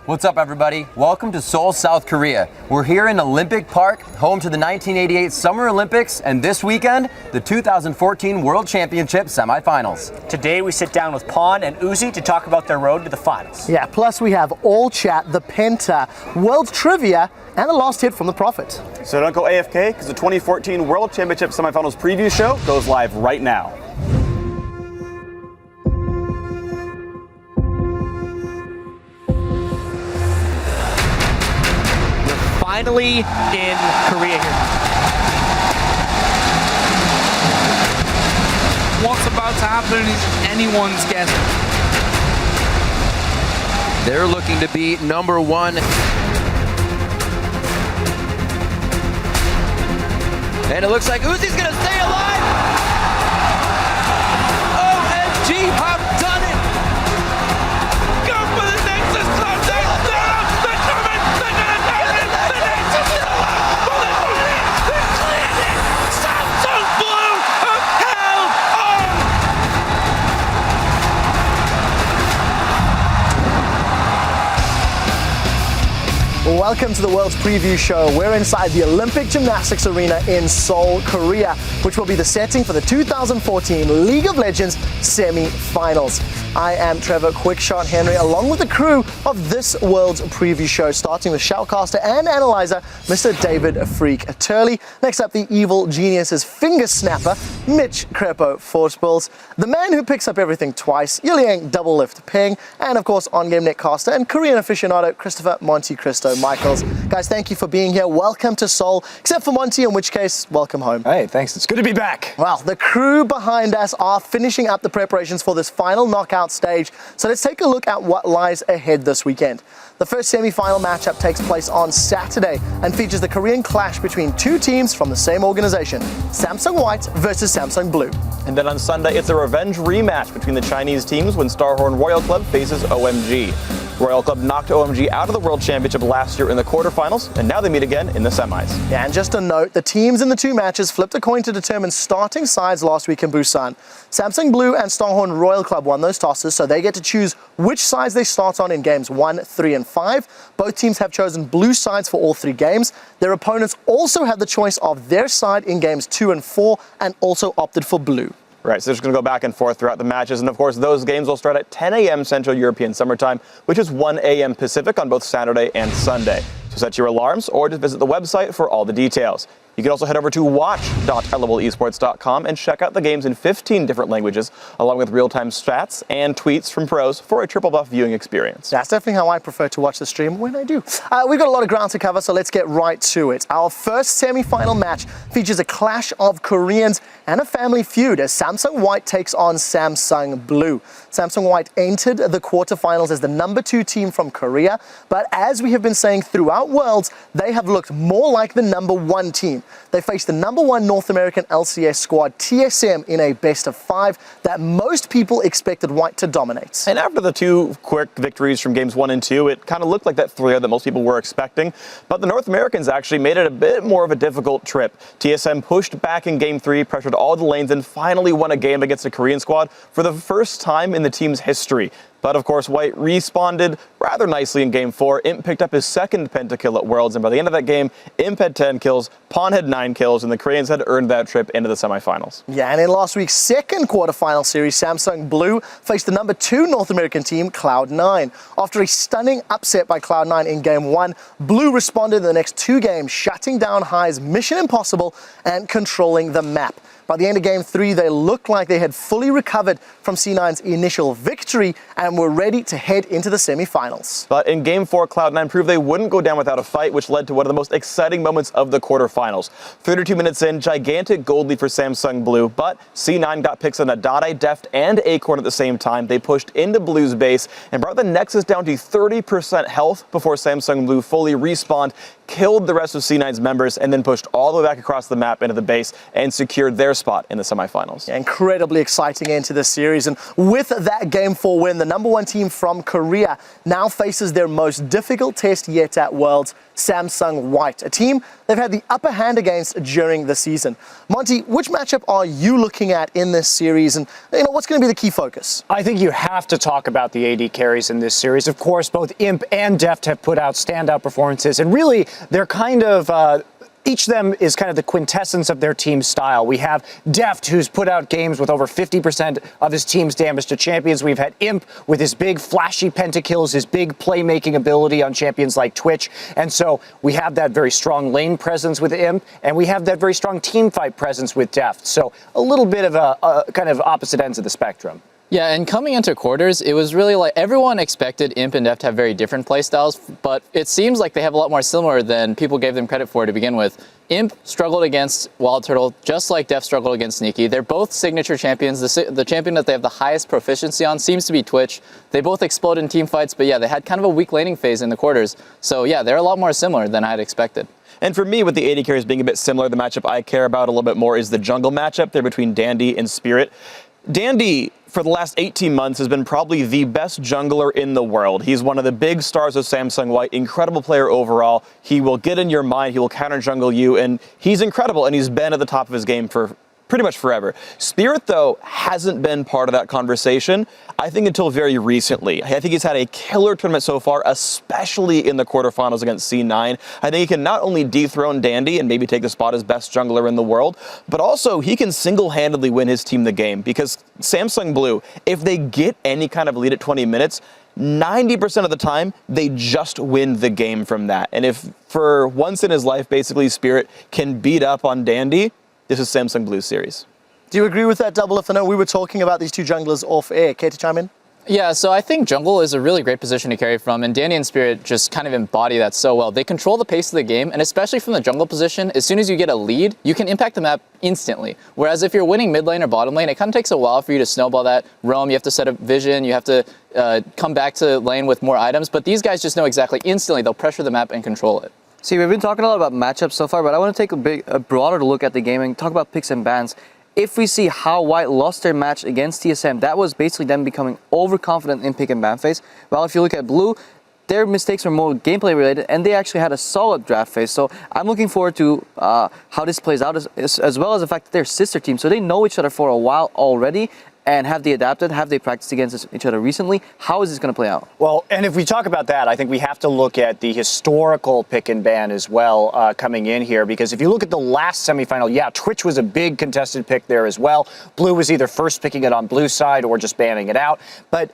What's up, everybody? Welcome to Seoul, South Korea. We're here in Olympic Park, home to the 1988 Summer Olympics, and this weekend, the 2014 World Championship semifinals. Today we sit down with Pon and Uzi to talk about their road to the finals. Yeah, plus we have All Chat, the Penta, World Trivia, and a last hit from the Prophet. So don't go AFK, because the 2014 World Championship semifinals preview show goes live right now. Finally in Korea here. What's about to happen is anyone's guess. They're looking to be number one. And it looks like Uzi's gonna stay alive. OMG, have done it. Go for the Nexus Sunday. They're coming. They're gonna do it. The Nexus is alive for the finish. They're cleared it. Samsung Blue have held on. Welcome to the World's Preview Show. We're inside the Olympic Gymnastics Arena in Seoul, Korea, which will be the setting for the 2014 League of Legends semi-finals. I am Trevor Quickshot Henry, along with the crew of this World's Preview Show, starting with shoutcaster and analyzer, Mr. David Freak Turley. Next up, the evil genius's finger snapper, Mitch Crepo Forspils, the man who picks up everything twice, Yuliang DOUBLELIFT Peng, and of course, on-game netcaster and Korean aficionado, Christopher MONTECRISTO Michaels. Guys, thank you for being here. Welcome to Seoul, except for Monty, in which case, welcome home. Hey, thanks. It's good to be back. Well, the crew behind us are finishing up the preparations for this final knockout stage. So let's take a look at what lies ahead this weekend. The first semi-final matchup takes place on Saturday and features the Korean clash between two teams from the same organization, Samsung White versus Samsung Blue. And then on Sunday, it's a revenge rematch between the Chinese teams when Starhorn Royal Club faces OMG. Royal Club knocked OMG out of the World Championship last year in the quarterfinals, and now they meet again in the semis. Yeah, and just a note, the teams in the two matches flipped a coin to determine starting sides last week in Busan. Samsung Blue and Starhorn Royal Club won those tosses, so they get to choose which sides they start on in games 1, 3, and 5. Both teams have chosen blue sides for all 3 games. Their opponents also had the choice of their side in games 2 and 4 and also opted for blue. Right, so they're just going to go back and forth throughout the matches. And of course, those games will start at 10 a.m. Central European Summer Time, which is 1 a.m. Pacific on both Saturday and Sunday. So set your alarms or just visit the website for all the details. You can also head over to watch.lolesports.com and check out the games in 15 different languages, along with real-time stats and tweets from pros for a triple buff viewing experience. That's definitely how I prefer to watch the stream when I do. We've got a lot of ground to cover, so let's get right to it. Our first semi-final match features a clash of Koreans and a family feud as Samsung White takes on Samsung Blue. Samsung White entered the quarterfinals as the number 2 team from Korea, but as we have been saying throughout Worlds, they have looked more like the number 1 team. They faced the number 1 North American LCS squad, TSM, in a best of 5 that most people expected White to dominate. And after the 2 quick victories from games 1 and 2, it kind of looked like that thriller that most people were expecting. But the North Americans actually made it a bit more of a difficult trip. TSM pushed back in game 3, pressured all the lanes, and finally won a game against the Korean squad for the first time in the team's history. But of course, White responded rather nicely in game 4. Imp picked up his second pentakill at Worlds, and by the end of that game, Imp had 10 kills, Pon had 9 kills, and the Koreans had earned that trip into the semifinals. Yeah, and in last week's second quarterfinal series, Samsung Blue faced the number 2 North American team, Cloud9. After a stunning upset by Cloud9 in game 1, Blue responded in the next 2 games, shutting down High's Mission Impossible and controlling the map. By the end of game 3, they looked like they had fully recovered from C9's initial victory and were ready to head into the semi-finals. But in game 4, Cloud9 proved they wouldn't go down without a fight, which led to one of the most exciting moments of the quarterfinals. 32 minutes in, gigantic gold lead for Samsung Blue, but C9 got picks on Adade, Deft, and Acorn at the same time. They pushed into Blue's base and brought the Nexus down to 30% health before Samsung Blue fully respawned, killed the rest of C9's members, and then pushed all the way back across the map into the base and secured their spot in the semifinals. Yeah, incredibly exciting end to this series. And with that Game 4 win, the number 1 team from Korea now faces their most difficult test yet at Worlds, Samsung White, a team they've had the upper hand against during the season. Monty, which matchup are you looking at in this series, and what's going to be the key focus? I think you have to talk about the AD carries in this series. Of course, both Imp and Deft have put out standout performances, and really, they're kind of each of them is kind of the quintessence of their team's style. We have Deft, who's put out games with over 50% of his team's damage to champions. We've had Imp with his big flashy pentakills, his big playmaking ability on champions like Twitch. And so we have that very strong lane presence with Imp, and we have that very strong team fight presence with Deft. So a little bit of a kind of opposite ends of the spectrum. Yeah, and coming into quarters, it was really like everyone expected Imp and Deft to have very different playstyles, but it seems like they have a lot more similar than people gave them credit for to begin with. Imp struggled against Wild Turtle just like Deft struggled against Sneaky. They're both signature champions. The champion that they have the highest proficiency on seems to be Twitch. They both explode in team fights, but yeah, they had kind of a weak laning phase in the quarters. So yeah, they're a lot more similar than I had expected. And for me, with the AD carries being a bit similar, the matchup I care about a little bit more is the jungle matchup there between Dandy and Spirit. Dandy, for the last 18 months, has been probably the best jungler in the world. He's one of the big stars of Samsung White, incredible player overall. He will get in your mind, he will counter jungle you, and he's incredible, and he's been at the top of his game for pretty much forever. Spirit, though, hasn't been part of that conversation, I think, until very recently. I think he's had a killer tournament so far, especially in the quarterfinals against C9. I think he can not only dethrone Dandy and maybe take the spot as best jungler in the world, but also he can single-handedly win his team the game, because Samsung Blue, if they get any kind of lead at 20 minutes, 90% of the time, they just win the game from that. And if for once in his life, basically, Spirit can beat up on Dandy, this is Samsung Blue's series. Do you agree with that, DOUBLELIFT? I know we were talking about these two junglers off air. Care to chime in? Yeah, so I think jungle is a really great position to carry from, and Dandy and Spirit just kind of embody that so well. They control the pace of the game, and especially from the jungle position, as soon as you get a lead, you can impact the map instantly. Whereas if you're winning mid lane or bottom lane, it kind of takes a while for you to snowball that roam. You have to set up vision, you have to come back to lane with more items, but these guys just know exactly instantly. They'll pressure the map and control it. See, we've been talking a lot about matchups so far, but I want to take a broader look at the game and talk about picks and bans. If we see how White lost their match against TSM, that was basically them becoming overconfident in pick and ban phase. While if you look at Blue, their mistakes were more gameplay related, and they actually had a solid draft phase. So I'm looking forward to how this plays out, as well as the fact that they're sister teams. So they know each other for a while already. And have they adapted? Have they practiced against each other recently? How is this going to play out? Well, and if we talk about that, I think we have to look at the historical pick and ban as well coming in here, because if you look at the last semifinal, yeah, Twitch was a big contested pick there as well. Blue was either first picking it on Blue side or just banning it out. But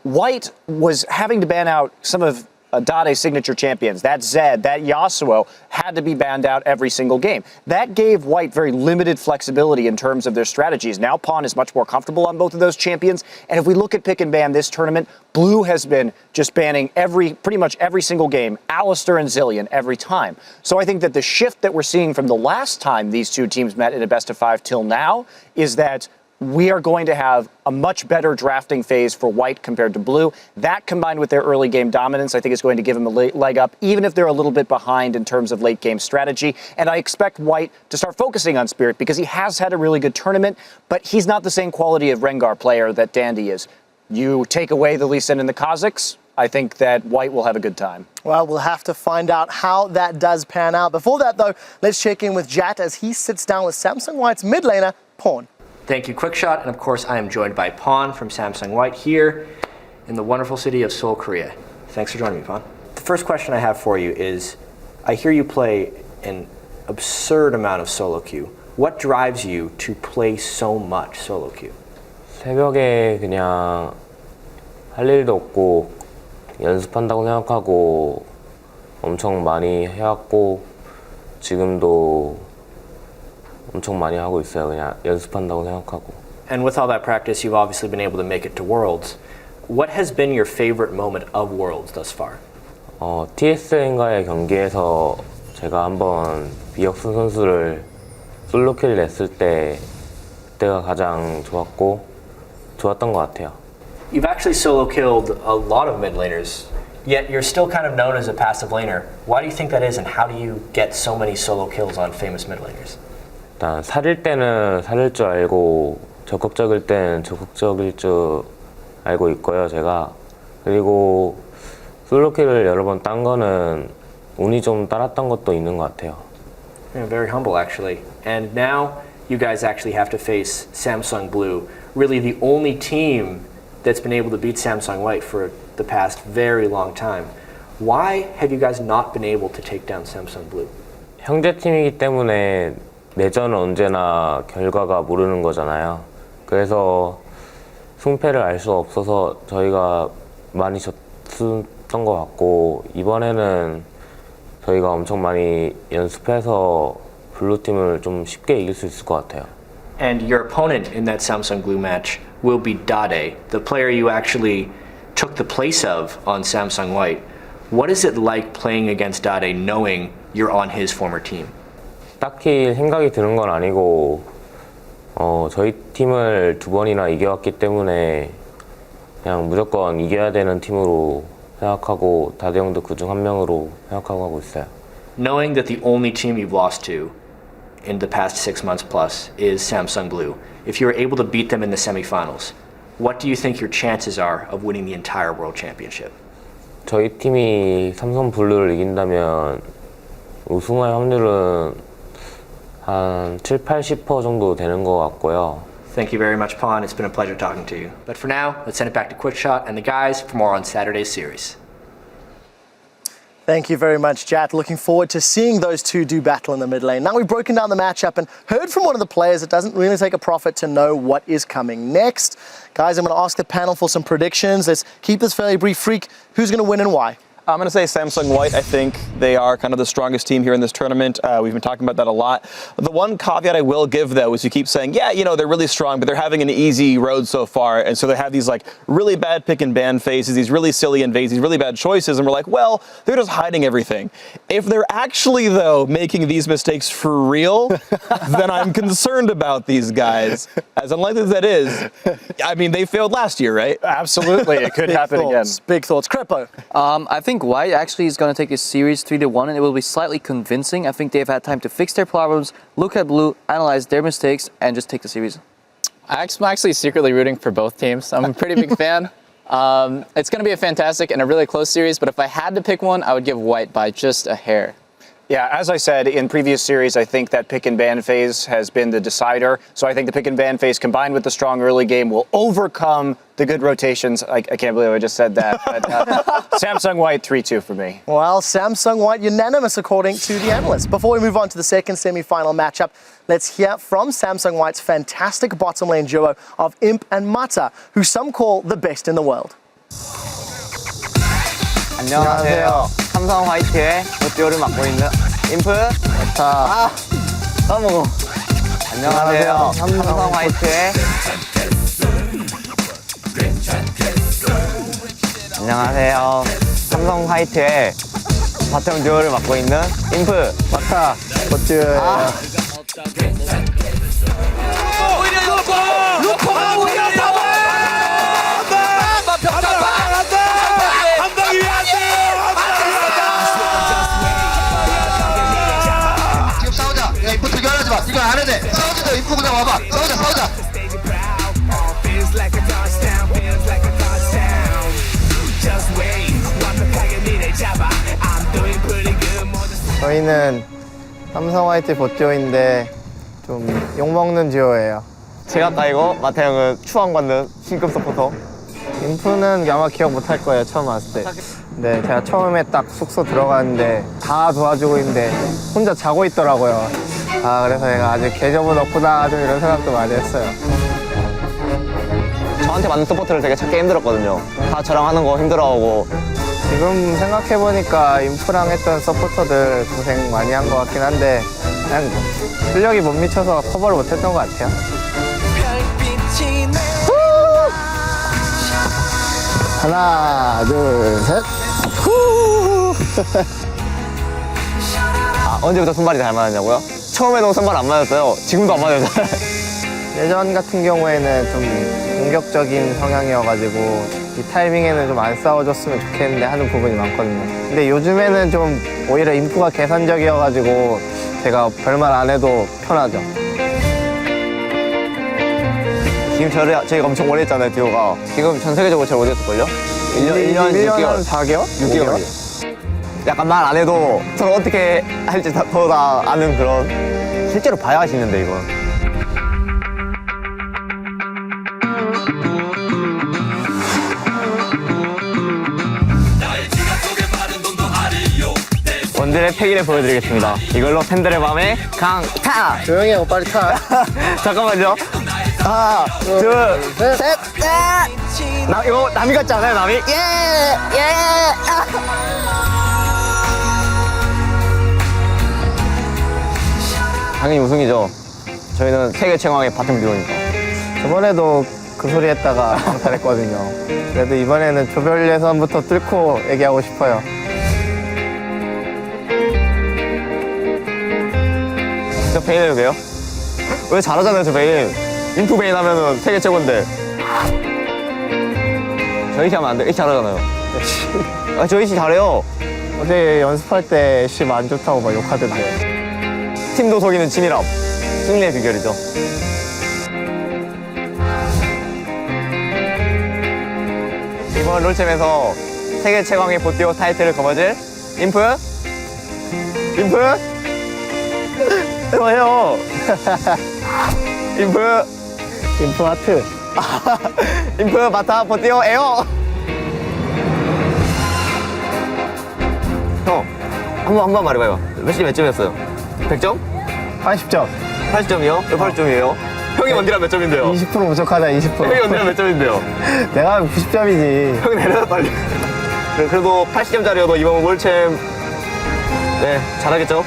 White was having to ban out some of Dade's signature champions. That Zed, that Yasuo had to be banned out every single game. That gave White very limited flexibility in terms of their strategies. Now Pawn is much more comfortable on both of those champions. And if we look at pick and ban this tournament, Blue has been just banning pretty much every single game, Alistair and Zillion every time. So I think that the shift that we're seeing from the last time these two teams met in a best of 5 till now is that we are going to have a much better drafting phase for White compared to Blue. That, combined with their early game dominance, I think is going to give them a leg up, even if they're a little bit behind in terms of late game strategy. And I expect White to start focusing on Spirit, because he has had a really good tournament, but he's not the same quality of Rengar player that Dandy is. You take away the Lee Sin and the Kazakhs, I think that White will have a good time. Well, we'll have to find out how that does pan out. Before that, though, let's check in with Jat as he sits down with Samsung White's mid laner, Pawn. Thank you, Quickshot, and of course I am joined by Pawn from Samsung White here in the wonderful city of Seoul, Korea. Thanks for joining me, Pawn. The first question I have for you is, I hear you play an absurd amount of solo queue. What drives you to play so much solo queue? 새벽에 그냥 할 일도 없고 연습한다고 생각하고 엄청 많이 해왔고 지금도 엄청 많이 하고 있어요. 그냥 연습한다고 생각하고. And with all that practice, you've obviously been able to make it to Worlds. What has been your favorite moment of Worlds thus far? TSM과의 경기에서 제가 한번 비역순 선수를 솔로킬 냈을 때 그때가 가장 좋았던 것 같아요. You've actually solo killed a lot of mid laners, yet you're still kind of known as a passive laner. Why do you think that is, and how do you get so many solo kills on famous mid laners? 일단 사릴 때는 사릴 줄 알고 적극적일 때는 적극적일 줄 알고 있고요, 제가. 그리고 솔로킬을 여러 번 딴 거는 운이 좀 따랐던 것도 있는 것 같아요. Yeah, very humble actually. And now you guys actually have to face Samsung Blue, really the only team that's been able to beat Samsung White for the past very long time. Why have you guys not been able to take down Samsung Blue? 형제팀이기 때문에 내전은 언제나 결과가 모르는 거잖아요. 그래서 승패를 알 수 없어서 저희가 많이 졌던 것 같고, 이번에는 저희가 엄청 많이 연습해서 블루팀을 좀 쉽게 이길 수 있을 것 같아요. And your opponent in that Samsung Blue match will be Dade, the player you actually took the place of on Samsung White. What is it like playing against Dade knowing you're on his former team? 딱히 생각이 드는 건 아니고 저희 팀을 2번이나 이겨왔기 때문에 그냥 무조건 이겨야 되는 팀으로 생각하고 다대 형도 그중 한 명으로 생각하고 하고 있어요. Knowing that the only team you've lost to in the past 6 months plus is Samsung Blue, if you're able to beat them in the semifinals, what do you think your chances are of winning the entire World Championship? 저희 팀이 삼성 블루를 이긴다면 우승할 확률은 한 7, 80% 정도 되는 것 같고요. Thank you very much, Pon. It's been a pleasure talking to you. But for now, let's send it back to QuickShot and the guys for more on Saturday's series. Thank you very much, Jat. Looking forward to seeing those two do battle in the mid lane. Now we've broken down the matchup and heard from one of the players it doesn't really take a prophet to know what is coming next. Guys, I'm going to ask the panel for some predictions. Let's keep this fairly brief. Freak, who's going to win and why? I'm going to say Samsung White. I think they are kind of the strongest team here in this tournament. We've been talking about that a lot. The one caveat I will give, though, is you keep saying, yeah, you know, they're really strong, but they're having an easy road so far. And so they have these, like, really bad pick and ban phases, these really silly invades, these really bad choices. And we're like, well, they're just hiding everything. If they're actually, though, making these mistakes for real, then I'm concerned about these guys. As unlikely as that is, I mean, they failed last year, right? Absolutely, it could happen again. Big thoughts. Crepo. I think White actually is going to take this series 3-1, and it will be slightly convincing. I think they've had time to fix their problems, look at Blue, analyze their mistakes, and just take the series. I'm actually secretly rooting for both teams. I'm a pretty big fan. It's going to be a fantastic and a really close series, but if I had to pick one, I would give White by just a hair. Yeah, as I said in previous series, I think that pick and ban phase has been the decider. So I think the pick and ban phase combined with the strong early game will overcome the good rotations. I can't believe I just said that. But Samsung White 3-2 for me. Well, Samsung White unanimous according to the analysts. Before we move on to the second semi-final matchup, let's hear from Samsung White's fantastic bottom lane duo of Imp and Mata, who some call the best in the world. 안녕하세요. 삼성 화이트의 롯데오를 맡고 있는 인프. 자, 까먹어. 안녕하세요. 삼성 화이트의. 안녕하세요. 삼성 화이트의 바텀 듀오를 맡고 있는 인프. 마타. 롯데오예요. 이거 안 해도 돼. 싸우지도 인포 그냥 와봐. 싸우자. 저희는 삼성 화이트 보듀오인데 좀 욕먹는 듀오예요. 제가 따이고 마타 형은 추앙받는 신급 서포터. 인프는 아마 기억 못할 거예요, 처음 왔을 때. 네, 제가 처음에 딱 숙소 들어갔는데 다 도와주고 있는데 혼자 자고 있더라고요. 그래서 내가 아직 계정은 없구나 좀 이런 생각도 많이 했어요. 저한테 맞는 서포터를 되게 찾기 힘들었거든요. 다 저랑 하는 거 힘들어하고. 지금 생각해보니까 인프랑 했던 서포터들 고생 많이 한 것 같긴 한데 그냥 실력이 못 미쳐서 커버를 못했던 것 같아요. 하나, 둘, 셋. 언제부터 손발이 잘 맞았냐고요? 처음에는 손발 안 맞았어요. 지금도 안 맞아요. 예전 같은 경우에는 좀 공격적인 성향이어가지고 이 타이밍에는 좀 안 싸워줬으면 좋겠는데 하는 부분이 많거든요. 근데 요즘에는 좀 오히려 인프가 계산적이어가지고 제가 별말 안 해도 편하죠. 지금 저희가 엄청 오래 했잖아요, 듀오가. 지금 전 세계적으로 제일 오래 했을걸요? 1년 6개월. 4개월? 6개월. 약간 말 안 해도 서로 어떻게 할지 서로 다 아는 그런. 실제로 봐야 하시는데, 이건. 원딜의 패기를 보여드리겠습니다. 이걸로 팬들의 마음에 강타! 조용히 해, 빨리 타. 잠깐만요. 하나, 둘, 셋! 이거 남이 같지 않아요, 남이? 예! 당연히 우승이죠. 저희는 세계 최강의 바텀 듀오니까. 저번에도 그 소리 했다가 강탈했거든요. 그래도 이번에는 조별 예선부터 뚫고 얘기하고 싶어요. 저 베인 해도 돼요? 왜 잘하잖아요, 저 베인. 인프 베인 하면은 세계 최고인데. 저 이시 하면 안 돼. 이시 잘하잖아요. 저 이시 잘해요. 어제 연습할 때 애쉬 안 좋다고 막 욕하던데. 팀도 속이는 치밀함. 승리의 비결이죠. 이번 롤챔에서 세계 최강의 보티오 타이틀을 거머쥘 인프? 해봐요. 인프 하트. 인프 바타 보티오 에어. 형, 한번 말해봐요. 몇 점이었어요? 100점? 80점. 80점이요? 왜 80점이에요? 형이 원딜한 몇 점인데요? 20% 부족하다, 20%. 형이 원딜한 몇 점인데요? 내가 90점이지. 형 내려 빨리. 그래도 80점짜리여도 이번 월챔 네 잘하겠죠?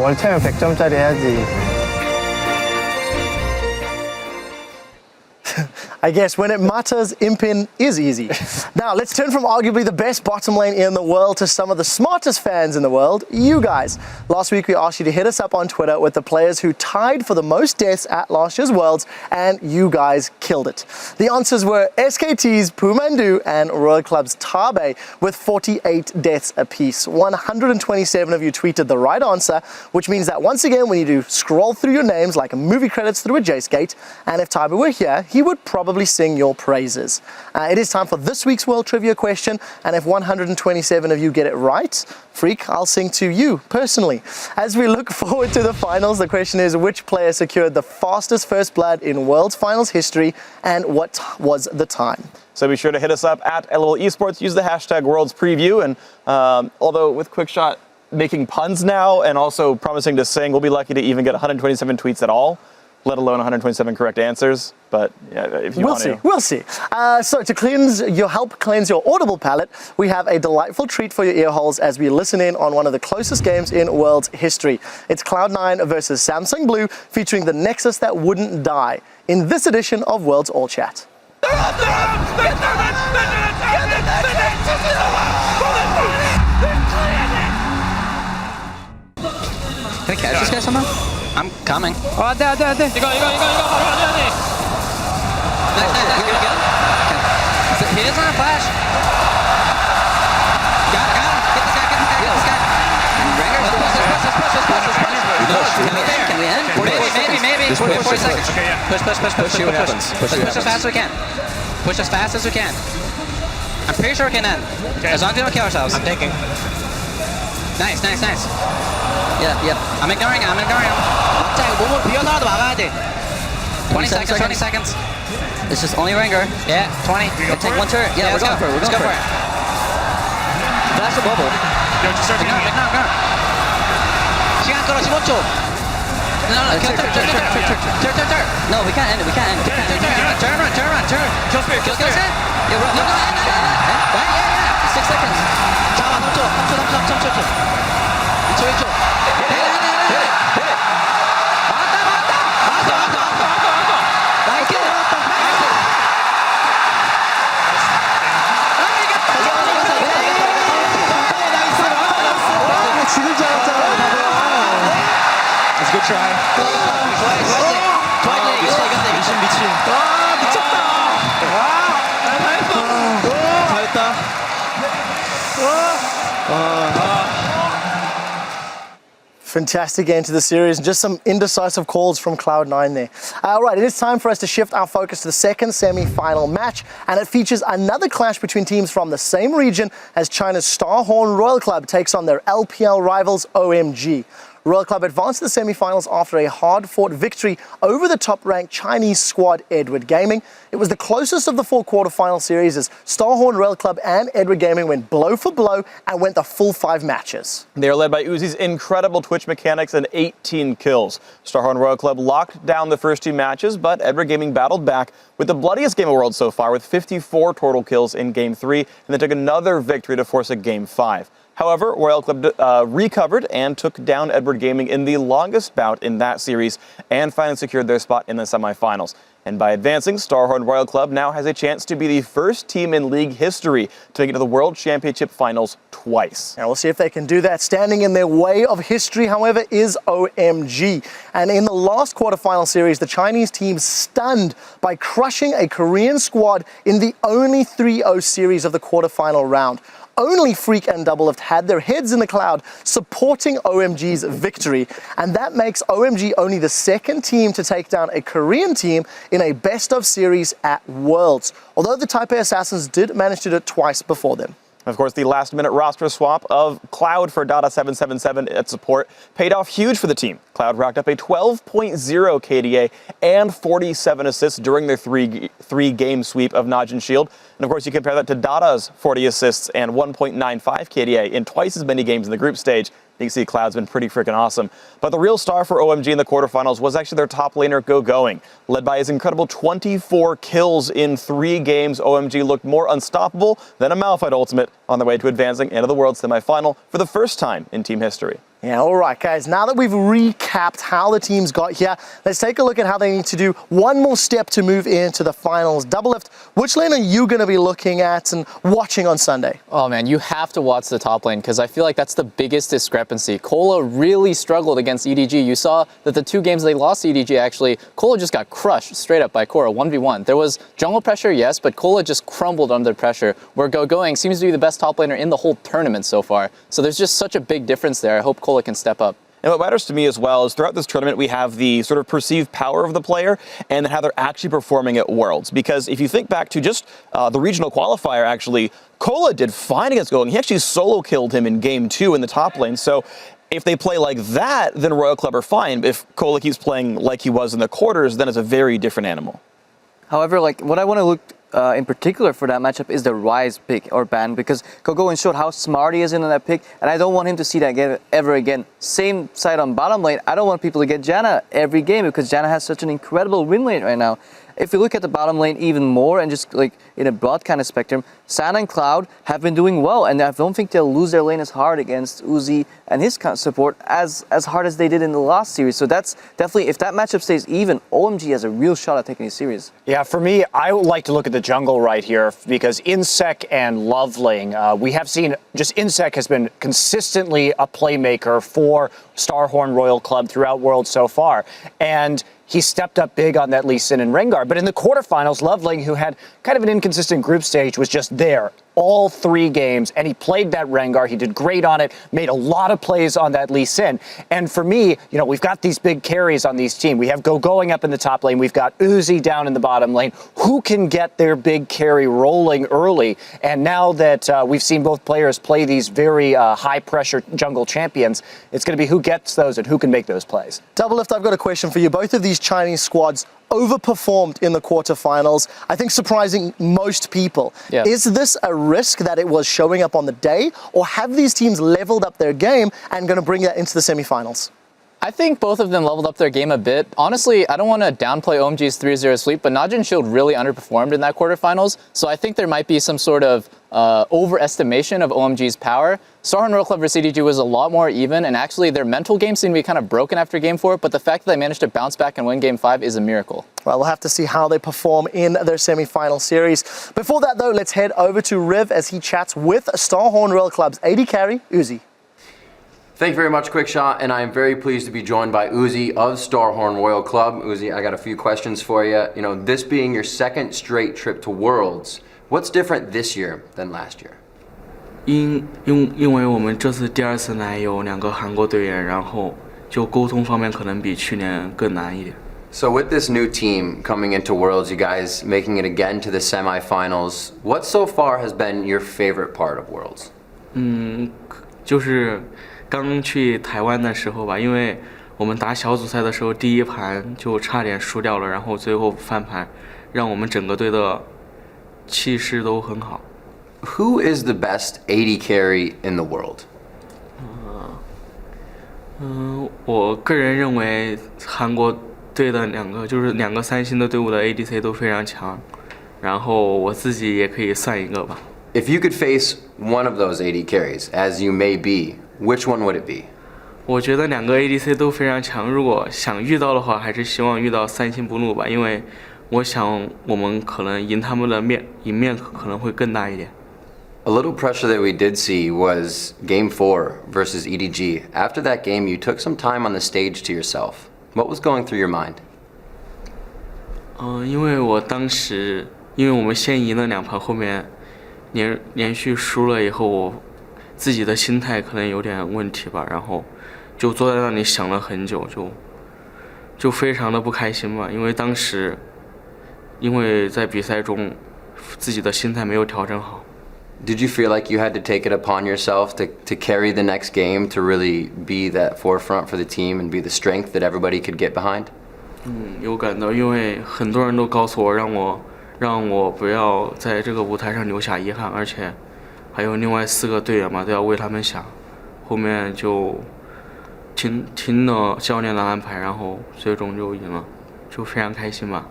월챔은 100점짜리 해야지. I guess when it matters, Impin is easy. Now, let's turn from arguably the best bottom lane in the world to some of the smartest fans in the world, you guys. Last week, we asked you to hit us up on Twitter with the players who tied for the most deaths at last year's Worlds, and you guys killed it. The answers were SKT's Pumandu and Royal Club's Tabe with 48 deaths apiece. 127 of you tweeted the right answer, which means that once again, we need to scroll through your names like movie credits through a Jace gate, and if Tabe were here, he would probably sing your praises. It is time for this week's World Trivia question, and if 127 of you get it right, Freak, I'll sing to you personally. As we look forward to the finals, the question is, which player secured the fastest first blood in World's Finals history, and what was the time? So be sure to hit us up at LOL Esports, use the hashtag Worlds Preview, and although with Quickshot making puns now and also promising to sing, we'll be lucky to even get 127 tweets at all, let alone 127 correct answers. But yeah, if you want to. We'll see. So to help cleanse your audible palate, we have a delightful treat for your ear holes as we listen in on one of the closest games in World's history. It's Cloud9 versus Samsung Blue, featuring the Nexus that wouldn't die, in this edition of World's All Chat. Can I catch this guy somehow? I'm coming. 이거 바로 해야 돼. Nice. Good. Okay. He doesn't have flash. Got him. Get this guy. Ringer, push. Can we end? Maybe. 40 seconds. Okay, yeah. Push. See what happens. Push as fast as we can. Push as fast as we can. I'm pretty sure we can end. Okay. As long as we don't kill ourselves. I'm taking. Nice. Yep. I'm ignoring him. 몸을 비워서라도 막아야 돼. 20 seconds. It's just only Ringer. Yeah, 20. Take one turn. Yeah, we're going for it. Flash the bubble. Yo, just start to Ignore. 시간 끌어 15초. No. Turn. No, we can't end it. Turn. Kill spear. Yeah, run. No. Right? Yeah. 6 seconds. 잡아, 3초. 2초. It's a good try. fantastic end to the series and just some indecisive calls from Cloud9 there. All right, it is time for us to shift our focus to the second semi-final match, and it features another clash between teams from the same region as China's Starhorn Royal Club takes on their LPL rivals OMG. Royal Club advanced to the semi-finals after a hard-fought victory over the top-ranked Chinese squad Edward Gaming. It was the closest of the 4 quarterfinal series as Starhorn Royal Club and Edward Gaming went blow for blow and went the full 5 matches. They are led by Uzi's incredible Twitch mechanics and 18 kills. Starhorn Royal Club locked down the first 2 matches, but Edward Gaming battled back with the bloodiest game of the world so far with 54 total kills in Game 3, and they took another victory to force a Game 5. However, Royal Club recovered and took down Edward Gaming in the longest bout in that series and finally secured their spot in the semifinals. And by advancing, Starhorn Royal Club now has a chance to be the first team in league history to make it to the World Championship Finals twice. And we'll see if they can do that. Standing in their way of history, however, is OMG. And in the last quarterfinal series, the Chinese team stunned by crushing a Korean squad in the only 3-0 series of the quarterfinal round. Only FLICKR and DOUBLELIFT had their heads in the cloud supporting OMG's victory, and that makes OMG only the second team to take down a Korean team in a best-of series at Worlds, although the Taipei Assassins did manage to do it twice before them. Of course, the last-minute roster swap of Cloud for Dada777 at support paid off huge for the team. Cloud racked up a 12.0 KDA and 47 assists during their three-game sweep of Najin Shield. And of course, you compare that to Dada's 40 assists and 1.95 KDA in twice as many games in the group stage. You can see Cloud's been pretty freaking awesome. But the real star for OMG in the quarterfinals was actually their top laner, Going. Led by his incredible 24 kills in 3 games, OMG looked more unstoppable than a Malphite ultimate on their way to advancing into the World semifinal for the first time in team history. Yeah, all right, guys. Now that we've recapped how the teams got here, let's take a look at how they need to do one more step to move into the finals. DOUBLELIFT, which lane are you going to be looking at and watching on Sunday? Oh man, you have to watch the top lane because I feel like that's the biggest discrepancy. Cola really struggled against EDG. You saw that the 2 games they lost to EDG, actually, Cola just got crushed straight up by Cora, 1v1. There was jungle pressure, yes, but Cola just crumbled under pressure, where Going seems to be the best top laner in the whole tournament so far. So there's just such a big difference there. I hope Cola can step up. And what matters to me as well is throughout this tournament, we have the sort of perceived power of the player and how they're actually performing at Worlds. Because if you think back to just the regional qualifier, actually, Cola did fine against Going. He actually solo killed him in Game 2 in the top lane. So if they play like that, then Royal Club are fine. If Cola keeps playing like he was in the quarters, then it's a very different animal. However, like what I want to look in particular for that matchup is the Rise pick or ban, because Going showed how smart he is in that pick, and I don't want him to see that ever again. Same side on bottom lane, I don't want people to get Janna every game because Janna has such an incredible win rate right now. If you look at the bottom lane even more and just like in a broad kind of spectrum, San and Cloud have been doing well, and I don't think they'll lose their lane as hard against Uzi and his support as hard as they did in the last series. So that's definitely, if that matchup stays even, OMG has a real shot at taking the series. Yeah, for me, I would like to look at the jungle right here because Insec and Loveling, we have seen just Insec has been consistently a playmaker for Starhorn Royal Club throughout Worlds so far. And he stepped up big on that Lee Sin and Rengar. But in the quarterfinals, Loveling, who had kind of an inconsistent group stage, was just there all 3 games, and he played that Rengar. He did great on it, made a lot of plays on that Lee Sin. And for me, you know, we've got these big carries on these teams. We have Going up in the top lane. We've got Uzi down in the bottom lane. Who can get their big carry rolling early? And now that we've seen both players play these very high-pressure jungle champions, it's going to be who gets those and who can make those plays. DOUBLELIFT, I've got a question for you. Both of these Chinese squads overperformed in the quarterfinals, I think surprising most people. Yeah. Is this a risk that it was showing up on the day, or have these teams leveled up their game and going to bring that into the semifinals? I think both of them leveled up their game a bit. Honestly, I don't want to downplay OMG's 3-0 sweep, but Najin Shield really underperformed in that quarterfinals, so I think there might be some sort of overestimation of OMG's power. Starhorn Royal Club vs EDG was a lot more even, and actually their mental game seemed to be kind of broken after Game 4, but the fact that they managed to bounce back and win Game 5 is a miracle. Well, we'll have to see how they perform in their semi-final series. Before that, though, let's head over to Riv as he chats with Starhorn Royal Club's AD carry, Uzi. Thank you very much, Quickshot, and I'm very pleased to be joined by Uzi of Starhorn Royal Club. Uzi, I got a few questions for you. You know, this being your 2nd straight trip to Worlds, what's different this year than last year? 因为我们这次第2次来有2个韩国队员，然后就沟通方面可能比去年更难一点。So with this new team coming into Worlds, you guys making it again to the semifinals, what so far has been your favorite part of Worlds? 就是刚去台湾的时候吧，因为我们打小组赛的时候第一盘就差点输掉了，然后最后翻盘，让我们整个队的气势都很好。Who is the best AD carry in the world? 我个人认为韩国队的两个三星的队伍的 ADC 都非常强，然后我自己也可以算一个吧。If you could face one of those AD carries, as you may be, which one would it be? 我觉得两个 ADC 都非常强，如果想遇到的话，还是希望遇到三星不怒吧，因为我想我们可能赢他们的赢面可能会更大一点。A little pressure that we did see was Game 4 versus EDG. After that game, you took some time on the stage to yourself. What was going through your mind? 因为我当时，因为我们先赢了2盘，后面连续输了以后，我自己的心态可能有点问题吧，然后就坐在那里想了很久，就非常的不开心吧，因为当时因为在比赛中自己的心态没有调整好。Did you feel like you had to take it upon yourself to carry the next game, to really be that forefront for the team and be the strength that everybody could get behind? 有感到，因为很多人都告诉我，让我不要在这个舞台上留下遗憾，而且还有另外4个队员嘛，都要为他们想。后面就听了教练的安排，然后最终就赢了，就非常开心吧。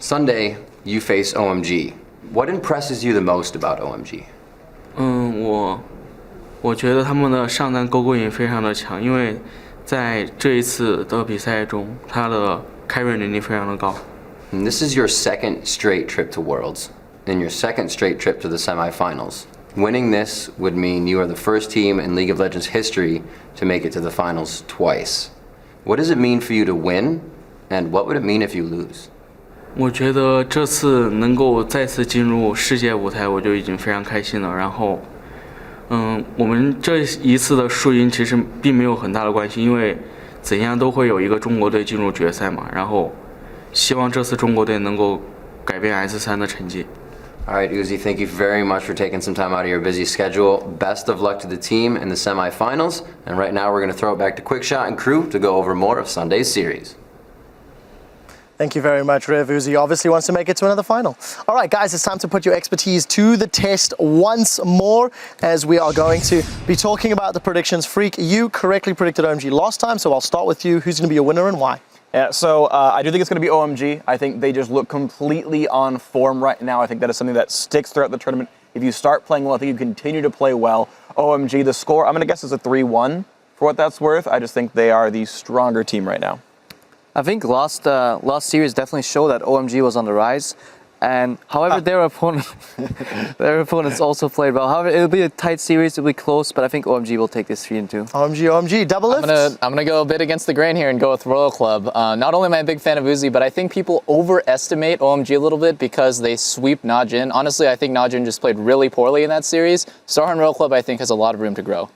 Sunday, you face OMG. What impresses you the most about OMG? 我觉得他们的上单勾引非常的强，因为在这一次的比赛中，他的开瑞能力非常的高。And this is your second straight trip to Worlds, and your second straight trip to the semifinals. Winning this would mean you are the first team in League of Legends history to make it to the finals twice. What does it mean for you to win, and what would it mean if you lose? 我觉得这次能够再次进入世界舞台，我就已经非常开心了。然后，我们这一次的输赢其实并没有很大的关系，因为怎样都会有一个中国队进入决赛嘛。然后，希望这次中国队能够改变 S3的成绩。All right, Uzi, thank you very much for taking some time out of your busy schedule. Best of luck to the team in the semifinals. And right now, we're going to throw it back to QuickShot and crew to go over more of Sunday's series. Thank you very much, Riv. Uzi obviously wants to make it to another final. All right, guys, it's time to put your expertise to the test once more, as we are going to be talking about the predictions. Freak, you correctly predicted OMG last time, so I'll start with you. Who's going to be your winner and why? Yeah, so I do think it's going to be OMG. I think they just look completely on form right now. I think that is something that sticks throughout the tournament. If you start playing well, I think you continue to play well. OMG, the score, I'm going to guess is a 3-1 for what that's worth. I just think they are the stronger team right now. I think last series definitely showed that OMG was on the rise, and however their opponents also played well. However, it'll be a tight series, it'll be close, but I think OMG will take this 3-2. OMG, double lift. I'm gonna go a bit against the grain here and go with Royal Club. Not only am I a big fan of Uzi, but I think people overestimate OMG a little bit because they sweep Najin. Honestly, I think Najin just played really poorly in that series. Starhorn Royal Club, I think, has a lot of room to grow.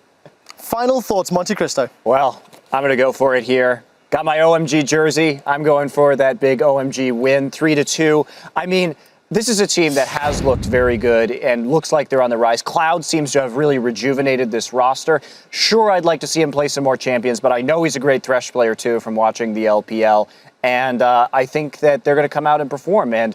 Final thoughts, Montecristo. Well, I'm gonna go for it here. Got my OMG jersey. I'm going for that big OMG win, 3-2. I mean, this is a team that has looked very good and looks like they're on the rise. Cloud seems to have really rejuvenated this roster. Sure, I'd like to see him play some more champions, but I know he's a great Thresh player too from watching the LPL. And I think that they're going to come out and perform. And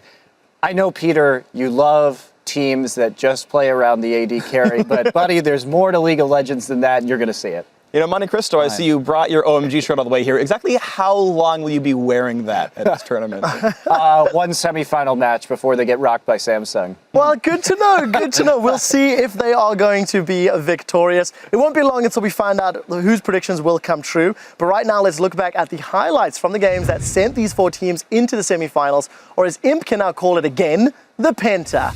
I know, Peter, you love teams that just play around the AD carry, but buddy, there's more to League of Legends than that, and you're going to see it. You know, MONTECRISTO, I see you brought your OMG shirt all the way here. Exactly how long will you be wearing that at this tournament? One semifinal match before they get rocked by Samsung. Well, good to know, good to know. We'll see if they are going to be victorious. It won't be long until we find out whose predictions will come true. But right now, let's look back at the highlights from the games that sent these 4 teams into the semifinals, or as Imp can now call it again, the Penta.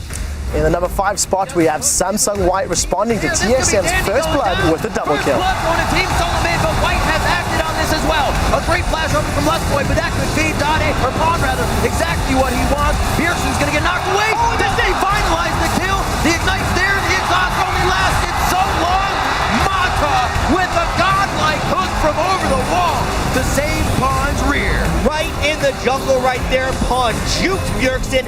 In the number 5 spot, we have Samsung White responding to TSM's first blood with a double kill. On a team solo made, but White has acted on this as well. A great flash over from Lustboy, but that could be Dade, or Pawn rather, exactly what he wants. Pearson's gonna get knocked away. Does they finalize the kill? The ignite's there, the exhaust only lasted so long. Mata with a godlike hook from over the wall. the jungle right there. Pawn jukes Bjergsen.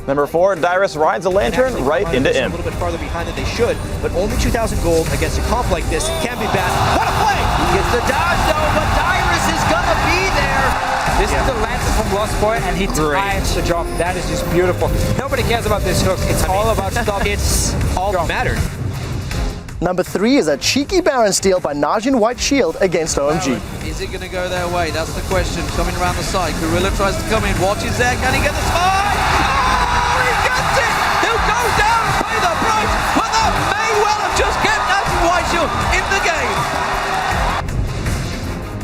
Number 4, Dyrus rides a lantern right into A Imp. little bit farther behind than they should, but only 2,000 gold against a comp like this can be bad. What a play! He gets the dodge though, but Dyrus is gonna be there. This is the lantern from Lost Point, and he times the drop. That is just beautiful. Nobody cares about this hook. It's all about stop. It's all that mattered. Number 3 is a cheeky Baron steal by Najin White Shield against OMG. Is it going to go their way? That's the question. Coming around the side. Gorilla tries to come in. Watches there. Can he get the spy? Oh, he gets it! He'll go down and pay the price, but that may well have just kept Najin White Shield in the game.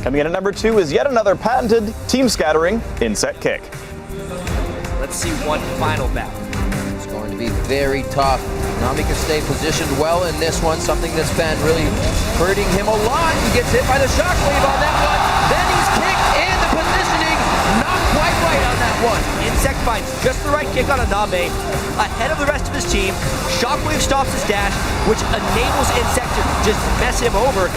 Coming in at number 2 is yet another patented team scattering inset kick. Let's see one final battle. It's going to be very tough. Nami can stay positioned well in this one, something that's been really hurting him a lot. He gets hit by the shockwave on that one. Then he's kicked, and the positioning not quite right on that one. Insect finds just the right kick on Name, ahead of the rest of his team. Shockwave stops his dash, which enables Insect to just mess him over.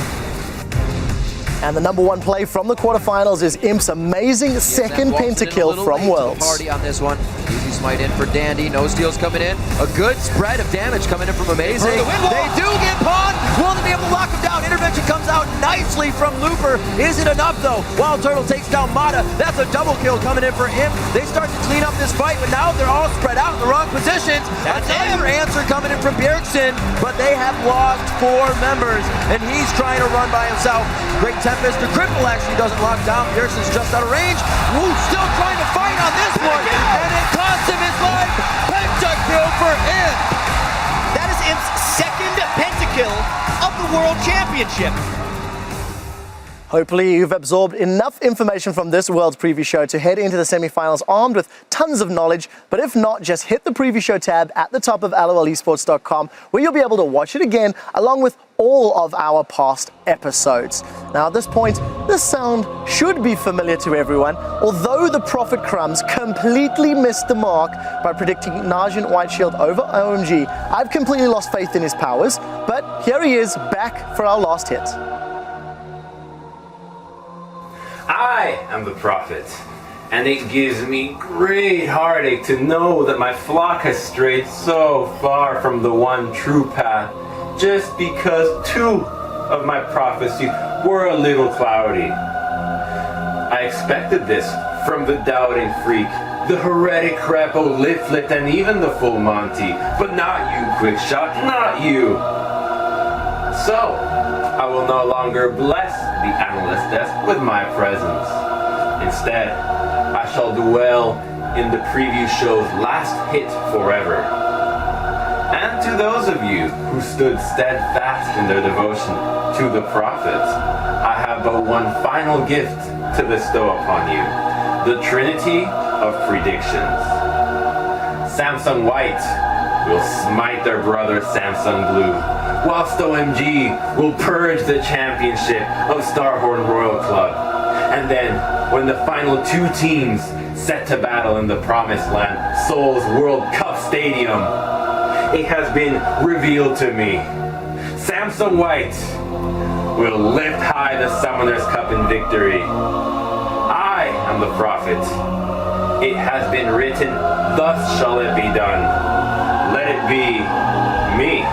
And the number 1 play from the quarterfinals is Imp's amazing second pentakill from Worlds. Party on this one. Easy smite in for Dandy. No steals coming in. A good spread of damage coming in from Amazing. They do get Pawn. Will they be able to lock him down? Intervention comes out nicely from Looper. Is it enough though? Wild Turtle takes down Mata. That's a double kill coming in for Imp. They start to clean up this fight, but now they're all spread out in the wrong positions. Another answer coming in from Bjergsen, but they have lost 4 members, and he's trying to run by himself. Great Tempest. The cripple actually doesn't lock down. Bjergsen's just out of range. Woo, still trying to fight on this one, and it costs him his life. Pentakill for Imp. That is Imp's second pentakill of the World Championship. Hopefully you've absorbed enough information from this World's Preview Show to head into the semifinals armed with tons of knowledge, but if not, just hit the Preview Show tab at the top of lolesports.com, where you'll be able to watch it again along with all of our past episodes. Now at this point, this sound should be familiar to everyone, although the Prophet Crumbs completely missed the mark by predicting Najin White Shield over OMG. I've completely lost faith in his powers, but here he is back for our last hit. I am the Prophet, and it gives me great heartache to know that my flock has strayed so far from the one true path, just because 2 of my prophecies were a little cloudy. I expected this from the doubting freak, the heretic Crepo, Liftlift, and even the full Monty, but not you, Quickshot, not you. So, I will no longer bless the analyst desk with my presence. Instead, I shall dwell in the preview show's last hit forever. And to those of you who stood steadfast in their devotion to the prophets, I have but one final gift to bestow upon you, the Trinity of Predictions. Samsung White will smite their brother Samsung Blue, whilst OMG will purge the championship of Starhorn Royal Club. And then, when the final 2 teams set to battle in the Promised Land, Seoul's World Cup Stadium, it has been revealed to me. Samsung White will lift high the Summoner's Cup in victory. I am the Prophet. It has been written, thus shall it be done. Let it be me.